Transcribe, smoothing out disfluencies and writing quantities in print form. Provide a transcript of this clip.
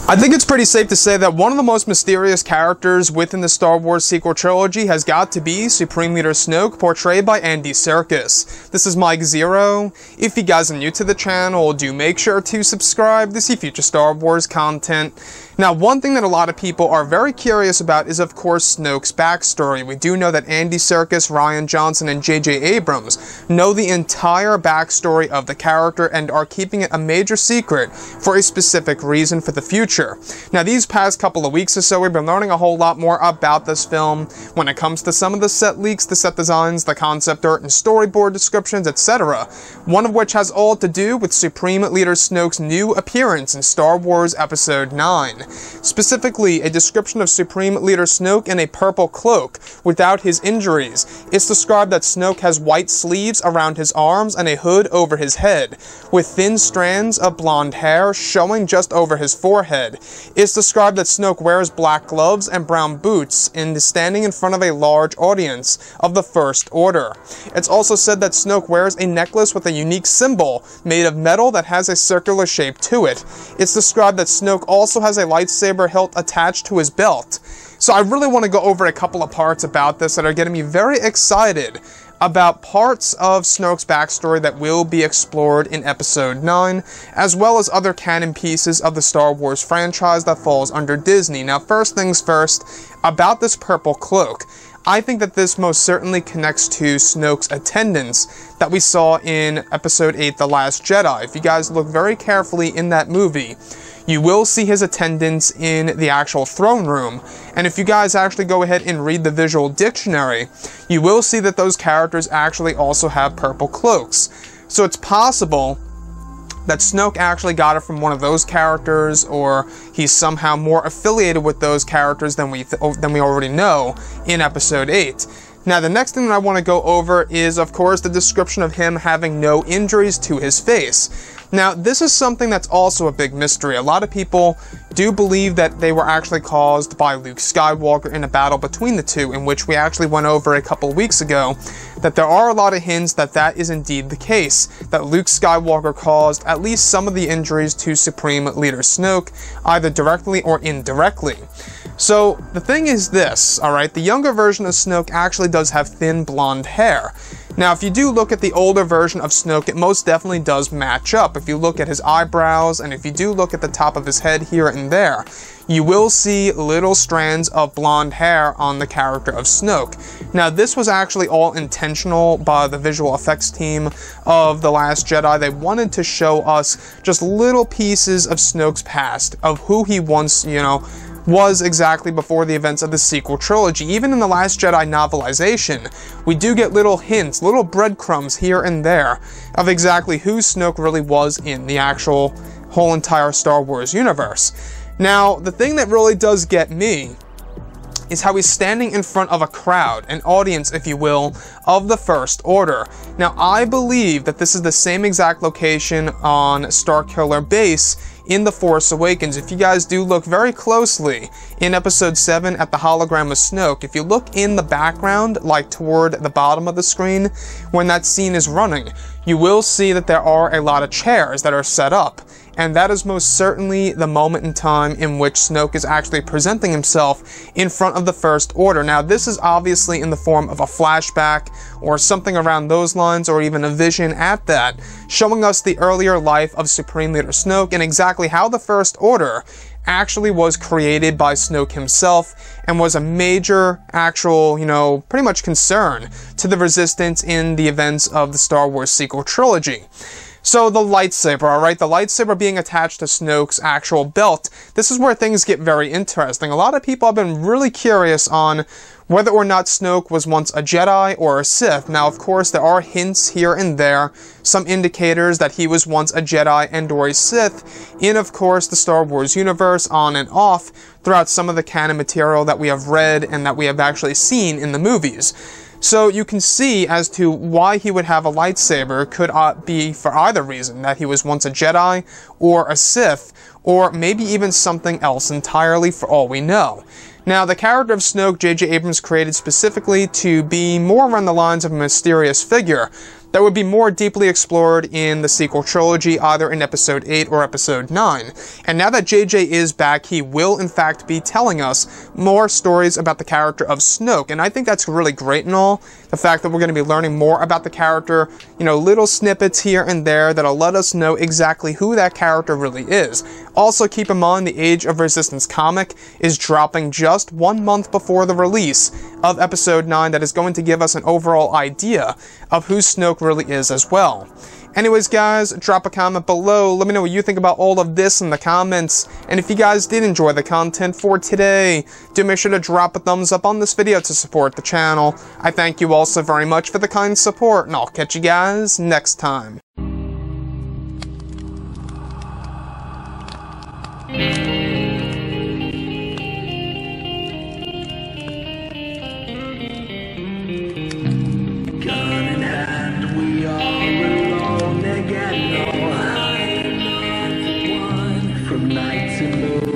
I think it's pretty safe to say that one of the most mysterious characters within the Star Wars sequel trilogy has got to be Supreme Leader Snoke, portrayed by Andy Serkis. This is Mike Zero. If you guys are new to the channel, do make sure to subscribe to see future Star Wars content. Now, one thing that a lot of people are very curious about is, of course, Snoke's backstory. We do know that Andy Serkis, Rian Johnson, and J.J. Abrams know the entire backstory of the character and are keeping it a major secret for a specific reason for the future. Now, these past couple of weeks or so, we've been learning a whole lot more about this film when it comes to some of the set leaks, the set designs, the concept art, and storyboard descriptions, etc. One of which has all to do with Supreme Leader Snoke's new appearance in Star Wars Episode 9. Specifically, a description of Supreme Leader Snoke in a purple cloak without his injuries. It's described that Snoke has white sleeves around his arms and a hood over his head, with thin strands of blonde hair showing just over his forehead. It's described that Snoke wears black gloves and brown boots and is standing in front of a large audience of the First Order. It's also said that Snoke wears a necklace with a unique symbol made of metal that has a circular shape to it. It's described that Snoke also has a lightsaber hilt attached to his belt. So I really want to go over a couple of parts about this that are getting me very excited about parts of Snoke's backstory that will be explored in Episode 9, as well as other canon pieces of the Star Wars franchise that falls under Disney. Now, first things first, about this purple cloak. I think that this most certainly connects to Snoke's attendance that we saw in Episode 8, The Last Jedi. If you guys look very carefully in that movie, you will see his attendance in the actual throne room. And if you guys actually go ahead and read the visual dictionary, you will see that those characters actually also have purple cloaks. So it's possible that Snoke actually got it from one of those characters, or he's somehow more affiliated with those characters than we already know in Episode 8. Now, the next thing that I want to go over is, of course, the description of him having no injuries to his face. Now, this is something that's also a big mystery. A lot of people do believe that they were actually caused by Luke Skywalker in a battle between the two, in which we actually went over a couple weeks ago, that there are a lot of hints that that is indeed the case, that Luke Skywalker caused at least some of the injuries to Supreme Leader Snoke, either directly or indirectly. So, the thing is this, alright, the younger version of Snoke actually does have thin blonde hair. Now, if you do look at the older version of Snoke, it most definitely does match up. If you look at his eyebrows, and if you do look at the top of his head here and there, you will see little strands of blonde hair on the character of Snoke. Now, this was actually all intentional by the visual effects team of The Last Jedi. They wanted to show us just little pieces of Snoke's past, of who he once, was exactly before the events of the sequel trilogy. Even in The Last Jedi novelization, we do get little hints, little breadcrumbs here and there of exactly who Snoke really was in the actual whole entire Star Wars universe. Now, the thing that really does get me is how he's standing in front of a crowd, an audience, if you will, of the First Order. Now, I believe that this is the same exact location on Starkiller Base in The Force Awakens. If you guys do look very closely in Episode 7 at the hologram of Snoke, if you look in the background, like toward the bottom of the screen, when that scene is running, you will see that there are a lot of chairs that are set up. And that is most certainly the moment in time in which Snoke is actually presenting himself in front of the First Order. Now, this is obviously in the form of a flashback or something around those lines, or even a vision at that, showing us the earlier life of Supreme Leader Snoke and exactly how the First Order actually was created by Snoke himself and was a major actual, pretty much concern to the Resistance in the events of the Star Wars sequel trilogy. So the lightsaber, alright, the lightsaber being attached to Snoke's actual belt, this is where things get very interesting. A lot of people have been really curious on whether or not Snoke was once a Jedi or a Sith. Now, of course, there are hints here and there, some indicators that he was once a Jedi and or a Sith in, of course, the Star Wars universe, on and off, throughout some of the canon material that we have read and that we have actually seen in the movies. So you can see as to why he would have a lightsaber could be for either reason, that he was once a Jedi or a Sith, or maybe even something else entirely for all we know. Now, the character of Snoke, J.J. Abrams created specifically to be more around the lines of a mysterious figure that would be more deeply explored in the sequel trilogy, either in Episode 8 or Episode 9. And now that JJ is back, he will in fact be telling us more stories about the character of Snoke, and I think that's really great and all. The fact that we're going to be learning more about the character, you know, little snippets here and there that'll let us know exactly who that character really is. Also, keep in mind the Age of Resistance comic is dropping just 1 month before the release of Episode 9 that is going to give us an overall idea of who Snoke really is as well. Anyways, guys, drop a comment below. Let me know what you think about all of this in the comments. And if you guys did enjoy the content for today, do make sure to drop a thumbs up on this video to support the channel. I thank you all so very much for the kind support, and I'll catch you guys next time. From night to moon.